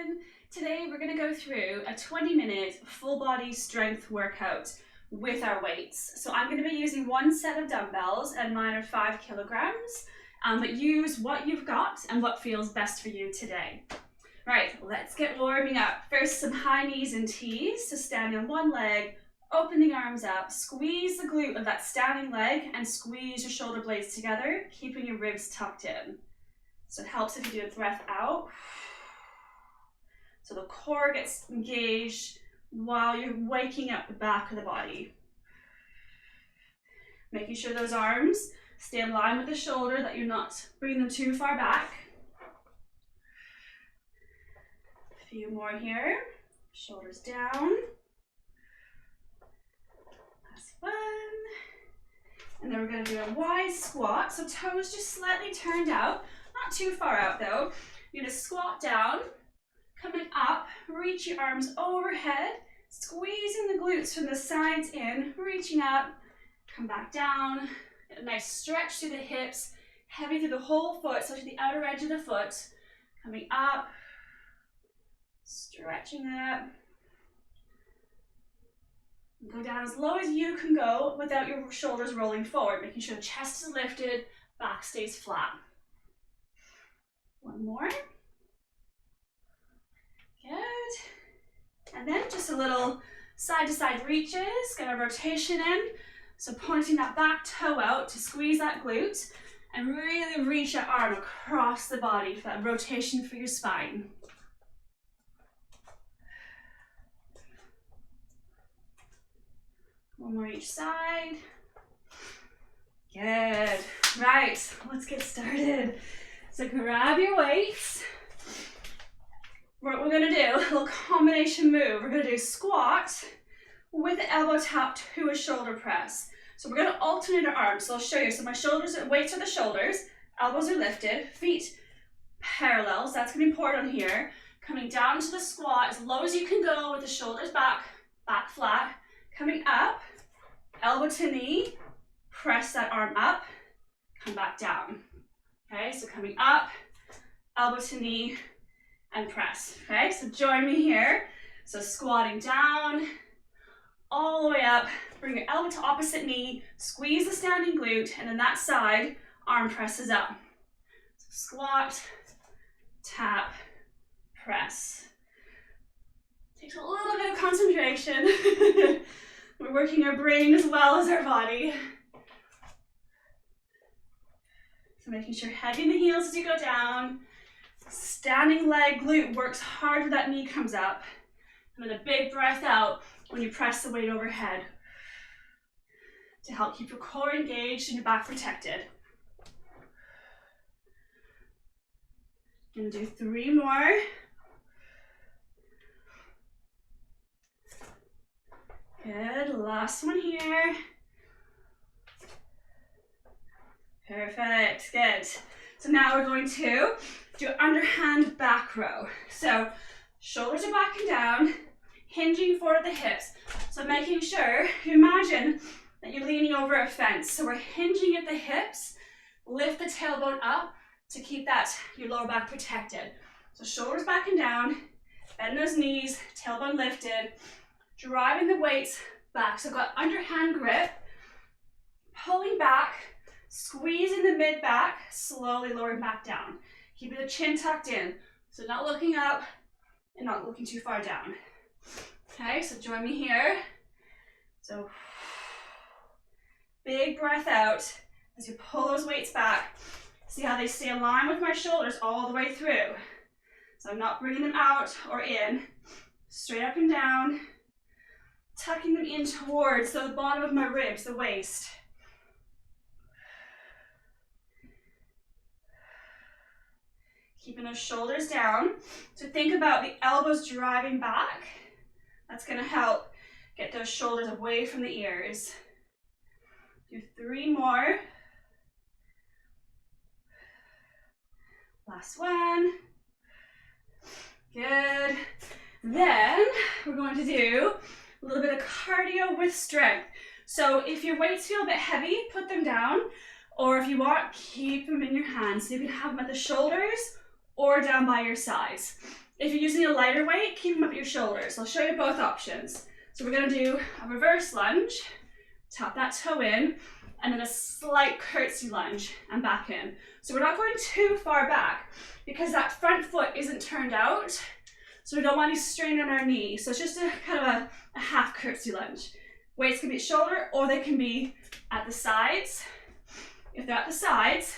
everyone. Today we're going to go through a 20-minute full body strength workout with our weights. So I'm going to be using one set of dumbbells and mine are 5 kilograms, but use what you've got and what feels best for you today. Right, let's get warming up. First, some high knees and tees. So stand on one leg, open the arms up, squeeze the glute of that standing leg and squeeze your shoulder blades together, keeping your ribs tucked in. So it helps if you do a breath out. So the core gets engaged while you're waking up the back of the body. Making sure those arms stay in line with the shoulder, that you're not bringing them too far back. A few more here. Shoulders down. Last one. And then we're going to do a wide squat. So toes just slightly turned out. Not too far out though. You're going to squat down, coming up, reach your arms overhead, squeezing the glutes from the sides in, reaching up, come back down, get a nice stretch through the hips, heavy through the whole foot, so to the outer edge of the foot, coming up, stretching up, and go down as low as you can go without your shoulders rolling forward, making sure the chest is lifted, back stays flat. One more. Good. And then just a little side to side reaches, get a rotation in. So pointing that back toe out to squeeze that glute and really reach that arm across the body for that rotation for your spine. One more each side. Good. Right, let's get started. So grab your weights. What we're going to do, a little combination move. We're going to do squat with the elbow tap to a shoulder press. So we're going to alternate our arms. So I'll show you. So my shoulders, weights are the shoulders, elbows are lifted, feet parallel. So that's going to be important here. Coming down to the squat as low as you can go with the shoulders back, back flat. Coming up, elbow to knee, press that arm up, come back down. Okay, so coming up, elbow to knee, and press. Okay, so join me here. So squatting down, all the way up, bring your elbow to opposite knee, squeeze the standing glute, and then that side, arm presses up. So squat, tap, press. Takes a little bit of concentration. We're working our brain as well as our body. So making sure heavy in the heels as you go down. Standing leg glute works hard when that knee comes up. And then a big breath out when you press the weight overhead to help keep your core engaged and your back protected. Gonna do 3 more. Good, last one here. Perfect, good. So now we're going to do underhand back row. So shoulders are back and down, hinging forward at the hips. So making sure, you imagine that you're leaning over a fence. So we're hinging at the hips, lift the tailbone up to keep that, your lower back protected. So shoulders back and down, bend those knees, tailbone lifted, driving the weights back. So I've got underhand grip, pulling back, squeezing the mid back, slowly lowering back down. Keeping the chin tucked in. So not looking up and not looking too far down. Okay, so join me here. So big breath out as you pull those weights back. See how they stay aligned with my shoulders all the way through. So I'm not bringing them out or in. Straight up and down. Tucking them in towards the bottom of my ribs, the waist. Keeping those shoulders down. So think about the elbows driving back. That's going to help get those shoulders away from the ears. Do 3 more. Last one. Good. Then we're going to do a little bit of cardio with strength. So if your weights feel a bit heavy, put them down. Or if you want, keep them in your hands. So you can have them at the shoulders or down by your sides. If you're using a lighter weight, keep them up at your shoulders. I'll show you both options. So we're gonna do a reverse lunge, tap that toe in, and then a slight curtsy lunge and back in. So we're not going too far back because that front foot isn't turned out. So we don't want any strain on our knee. So it's just a kind of a half curtsy lunge. Weights can be at shoulder or they can be at the sides. If they're at the sides,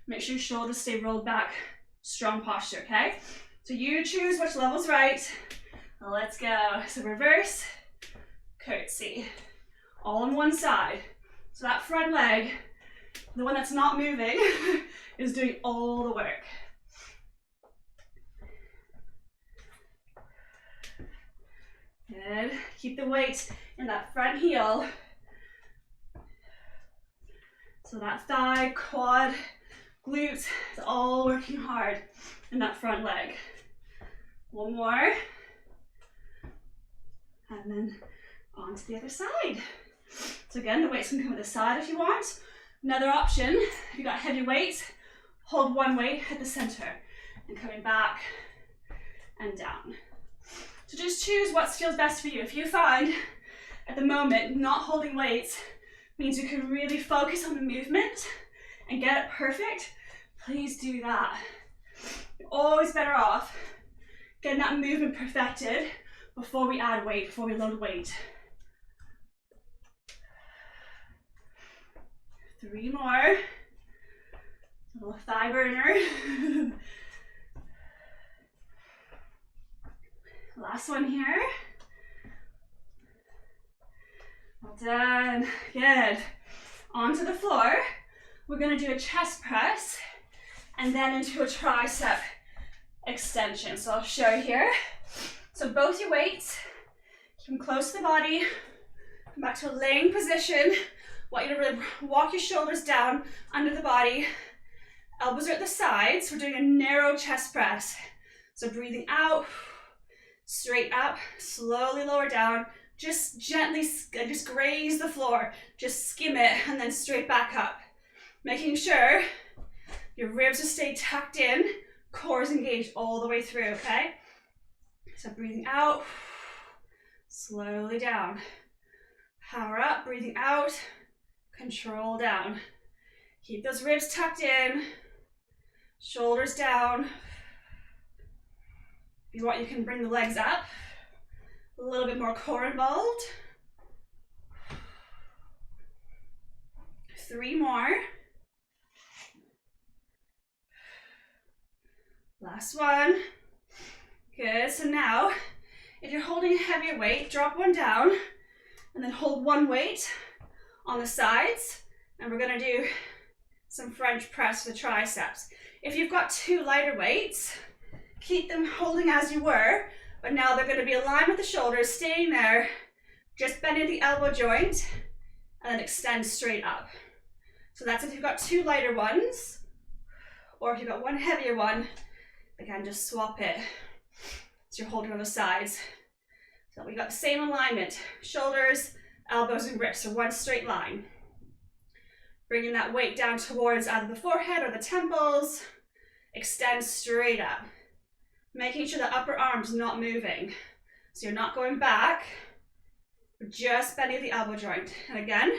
make sure your shoulders stay rolled back. Strong posture, okay? So you choose which level's right. Let's go. So reverse, curtsy. All on one side. So that front leg, the one that's not moving, is doing all the work. Good. Keep the weight in that front heel. So that thigh, quad, glutes, it's all working hard in that front leg. One more. And then on to the other side. So again, the weights can come at the side if you want. Another option, if you've got heavy weights, hold one weight at the center and coming back and down. So just choose what feels best for you. If you find at the moment not holding weights means you can really focus on the movement and get it perfect, please do that. You're always better off getting that movement perfected before we add weight, before we load weight. 3 more. A little thigh burner. Last one here. Well done. Good. Onto the floor. We're going to do a chest press and then into a tricep extension. So I'll show you here. So both your weights, keep them close to the body. Come back to a laying position. I want you to really walk your shoulders down under the body. Elbows are at the sides. We're doing a narrow chest press. So breathing out, straight up, slowly lower down. Just gently, just graze the floor. Just skim it and then straight back up. Making sure your ribs are stay tucked in, core is engaged all the way through, okay? So breathing out, slowly down. Power up, breathing out, control down. Keep those ribs tucked in, shoulders down. If you want, you can bring the legs up. A little bit more core involved. 3 more. Last one. Good, so now, if you're holding a heavier weight, drop one down and then hold one weight on the sides. And we're gonna do some French press for the triceps. If you've got 2 lighter weights, keep them holding as you were, but now they're gonna be aligned with the shoulders, staying there, just bending the elbow joint, and then extend straight up. So that's if you've got 2 lighter ones, or if you've got one heavier one, again, just swap it. So you're holding on the sides. So we got the same alignment, shoulders, elbows, and grips, so one straight line. Bringing that weight down towards either the forehead or the temples, extend straight up. Making sure the upper arm's not moving. So you're not going back, you're just bending the elbow joint. And again,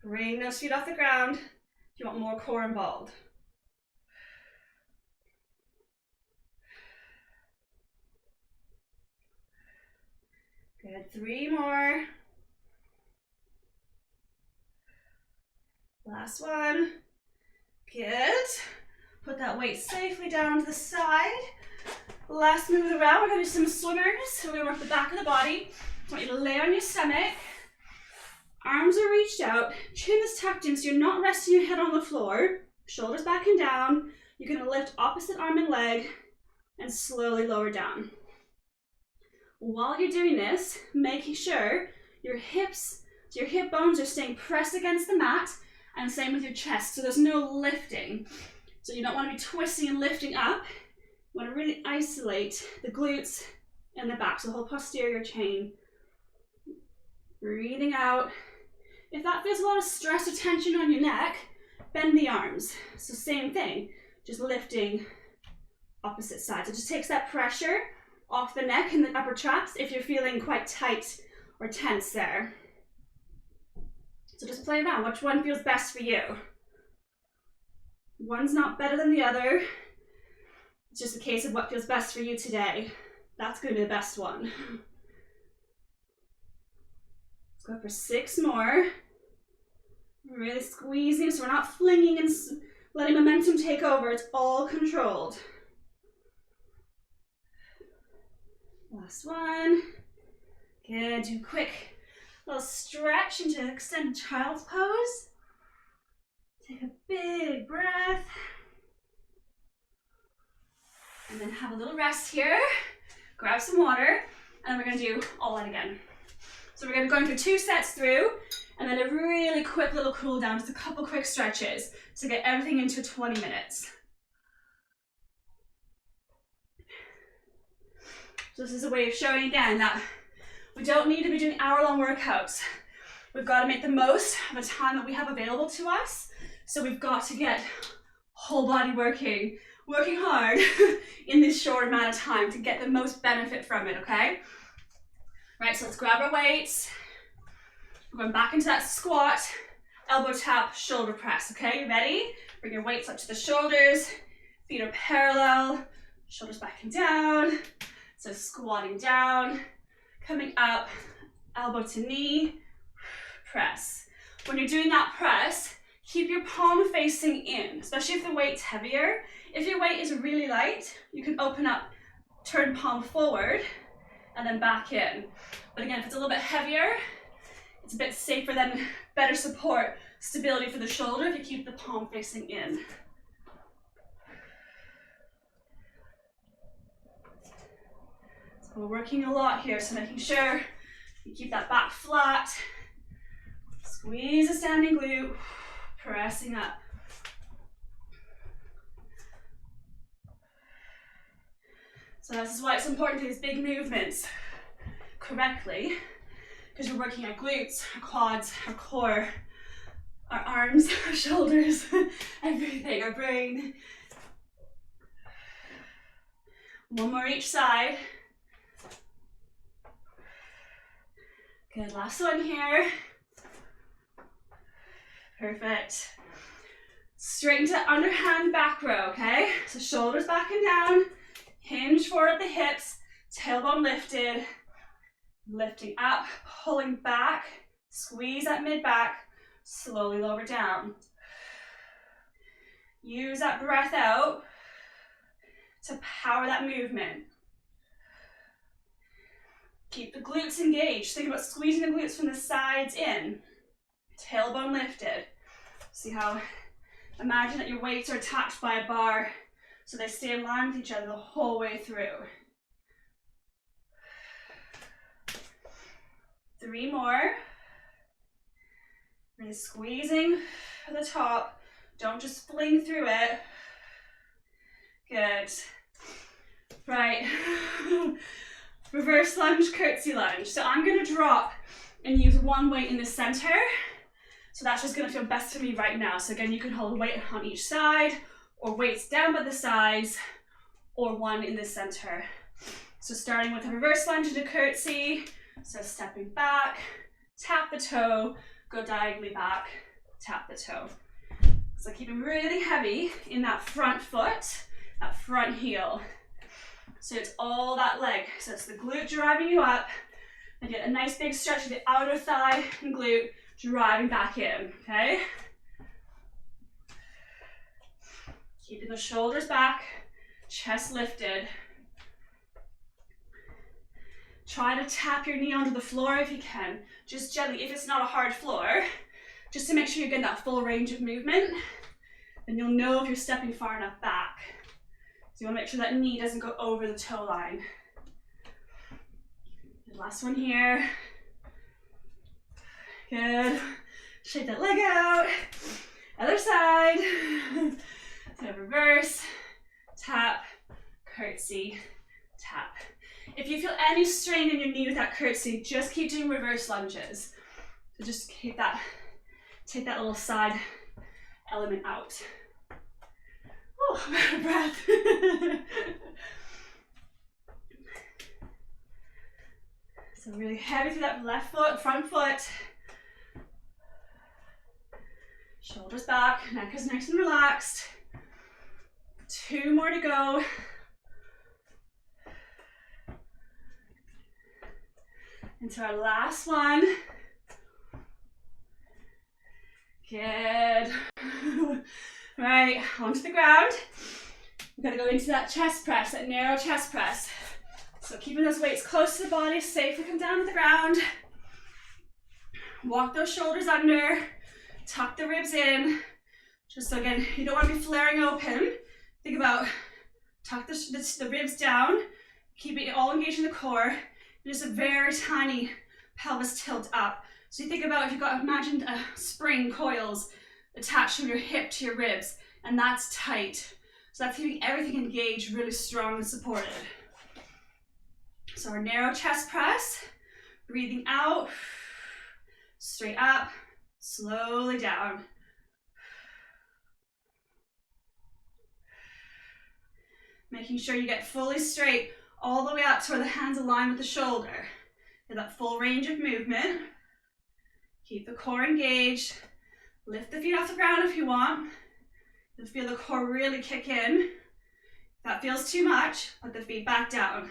bring those feet off the ground if you want more core involved. Good, 3 more. Last one. Good. Put that weight safely down to the side. Last move around, we're gonna do some swimmers. So we're gonna work the back of the body. I want you to lay on your stomach. Arms are reached out, chin is tucked in so you're not resting your head on the floor. Shoulders back and down. You're gonna lift opposite arm and leg and slowly lower down. While you're doing this, making sure your hips, so your hip bones are staying pressed against the mat, and same with your chest, so there's no lifting. So you don't want to be twisting and lifting up. You want to really isolate the glutes and the back, so the whole posterior chain. Breathing out. If that feels a lot of stress or tension on your neck, bend the arms. So same thing, just lifting opposite side. So it just takes that pressure off the neck and the upper traps if you're feeling quite tight or tense there. So just play around, which one feels best for you. One's not better than the other. It's just a case of what feels best for you today. That's going to be the best one. Let's go for 6 more. Really squeezing so we're not flinging and letting momentum take over. It's all controlled. Last one. Good. Do a quick little stretch into extended child's pose. Take a big breath. And then have a little rest here. Grab some water. And we're going to do all that again. So we're going to go for 2 sets through. And then a really quick little cool down. Just a couple quick stretches to get everything into 20 minutes. So this is a way of showing again that we don't need to be doing hour-long workouts. We've got to make the most of the time that we have available to us. So we've got to get whole body working hard in this short amount of time to get the most benefit from it, okay? Right, so let's grab our weights. We're going back into that squat, elbow tap, shoulder press, okay? You ready? Bring your weights up to the shoulders, feet are parallel, shoulders back and down. So squatting down, coming up, elbow to knee, press. When you're doing that press, keep your palm facing in, especially if the weight's heavier. If your weight is really light, you can open up, turn palm forward, and then back in. But again, if it's a little bit heavier, it's a bit safer, then better support, stability for the shoulder if you keep the palm facing in. We're working a lot here, so making sure you keep that back flat. Squeeze the standing glute, pressing up. So this is why it's important to do these big movements correctly, because we're working our glutes, our quads, our core, our arms, our shoulders, everything, our brain. One more each side. Good, last one here. Perfect. Straighten to underhand back row, okay? So shoulders back and down, hinge forward at the hips, tailbone lifted, lifting up, pulling back, squeeze that mid-back, slowly lower down. Use that breath out to power that movement. Keep the glutes engaged. Think about squeezing the glutes from the sides in. Tailbone lifted. See how, imagine that your weights are attached by a bar so they stay in line with each other the whole way through. 3 more. Really squeezing for the top. Don't just fling through it. Good. Right. Reverse lunge, curtsy lunge. So I'm going to drop and use one weight in the center. So that's just going to feel best for me right now. So again, you can hold weight on each side, or weights down by the sides, or one in the center. So starting with a reverse lunge into curtsy. So stepping back, tap the toe, go diagonally back, tap the toe. So keeping really heavy in that front foot, that front heel. So it's all that leg. So it's the glute driving you up, and get a nice big stretch of the outer thigh and glute driving back in, okay? Keeping the shoulders back, chest lifted. Try to tap your knee onto the floor if you can, just gently, if it's not a hard floor, just to make sure you're getting that full range of movement. Then you'll know if you're stepping far enough back. So you want to make sure that knee doesn't go over the toe line. The last one here. Good. Shake that leg out. Other side. So reverse, tap, curtsy, tap. If you feel any strain in your knee with that curtsy, just keep doing reverse lunges. So just keep that, take that little side element out. I'm out of breath. So really heavy through that left foot, front foot. Shoulders back, neck is nice and relaxed. 2 more to go. Into our last one. Good. Right, onto the ground. We're gonna go into that chest press, that narrow chest press. So keeping those weights close to the body, safely come down to the ground. Walk those shoulders under, tuck the ribs in. Just so again, you don't want to be flaring open. Think about tuck the ribs down, keep it all engaged in the core. Just a very tiny pelvis tilt up. So you think about if you've got, imagine a spring coils attached from your hip to your ribs, and that's tight. So that's keeping everything engaged, really strong and supported. So our narrow chest press, breathing out, straight up, slowly down. Making sure you get fully straight all the way up to where the hands align with the shoulder. Get that full range of movement. Keep the core engaged. Lift the feet off the ground if you want. You'll feel the core really kick in. If that feels too much, put the feet back down.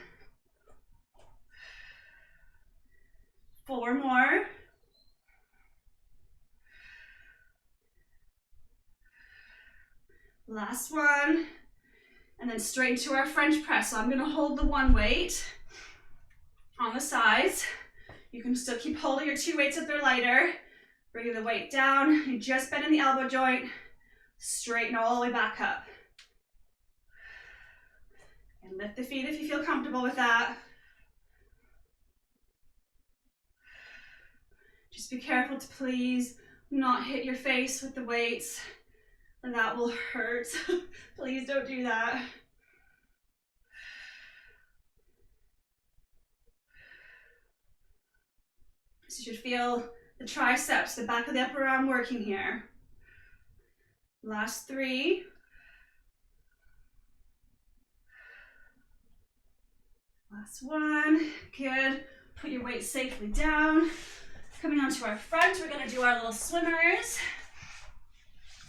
4 more. Last one. And then straight into our French press. So I'm gonna hold the one weight on the sides. You can still keep holding your 2 weights if they're lighter. Bringing the weight down. You just bend in the elbow joint. Straighten all the way back up. And lift the feet if you feel comfortable with that. Just be careful to please not hit your face with the weights, and that will hurt. Please don't do that. So you should feel the triceps, the back of the upper arm working here. Last 3. Last one. Good. Put your weight safely down. Coming onto our front, we're going to do our little swimmers.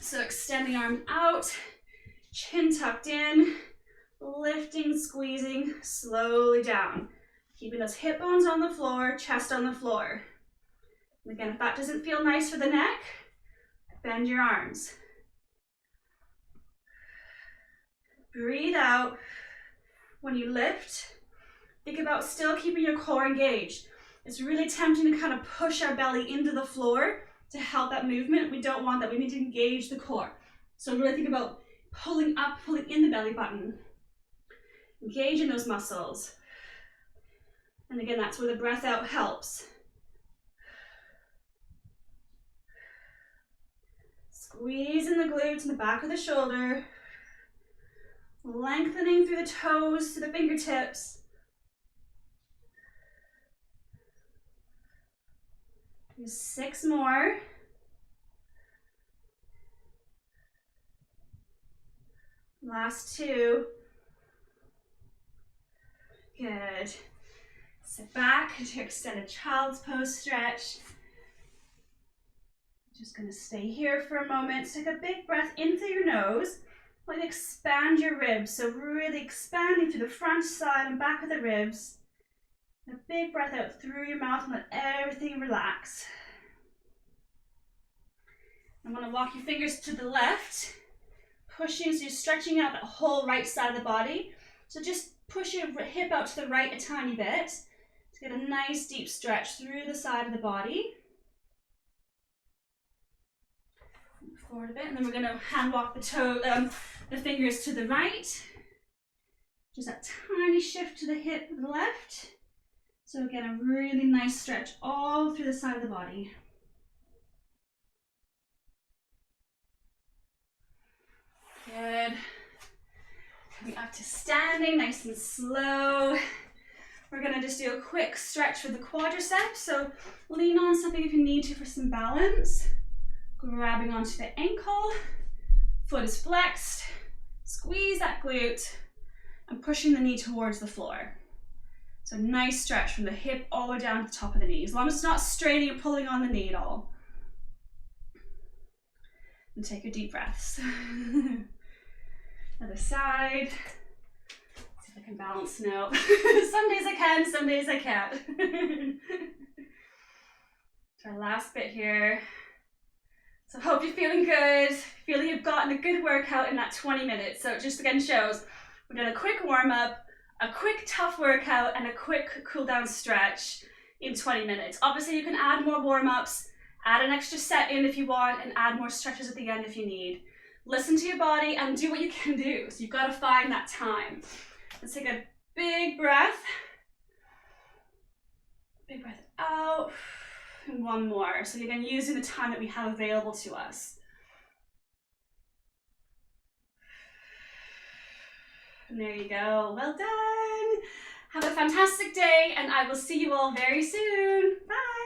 So extend the arm out, chin tucked in, lifting, squeezing slowly down. Keeping those hip bones on the floor, chest on the floor. And again, if that doesn't feel nice for the neck, bend your arms. Breathe out. When you lift, think about still keeping your core engaged. It's really tempting to kind of push our belly into the floor to help that movement. We don't want that. We need to engage the core. So really think about pulling up, pulling in the belly button. Engaging those muscles. And again, that's where the breath out helps. Squeezing the glutes in the back of the shoulder. Lengthening through the toes to the fingertips. Do 6 more. Last 2. Good. Sit back into your extended child's pose stretch. Just going to stay here for a moment. Take a big breath in through your nose. Like expand your ribs. So really expanding through the front, side, and back of the ribs. A big breath out through your mouth and let everything relax. I'm going to walk your fingers to the left, pushing, so you're stretching out that whole right side of the body. So just push your hip out to the right a tiny bit to get a nice deep stretch through the side of the body. Forward a bit, and then we're going to hand walk the fingers to the right. Just that tiny shift to the hip to the left. So again, a really nice stretch all through the side of the body. Good. Coming up to standing, nice and slow. We're gonna just do a quick stretch for the quadriceps. So lean on something if you need to for some balance. Grabbing onto the ankle, foot is flexed, Squeeze that glute and pushing the knee towards the floor. So nice stretch from the hip all the way down to the top of the knee, as long as it's not straining or pulling on the knee at all. And take your deep breaths. Other side. See if I can balance now. Some days I can, some days I can't. Our last bit here. So I hope you're feeling good, feeling you've gotten a good workout in that 20 minutes. So it just again shows we've done a quick warm up, a quick tough workout, and a quick cool down stretch in 20 minutes. Obviously you can add more warm ups, add an extra set in if you want, and add more stretches at the end if you need. Listen to your body and do what you can do. So you've got to find that time. Let's take a big breath. Big breath out. And one more. So again, using the time that we have available to us. And there you go. Well done. Have a fantastic day, and I will see you all very soon. Bye.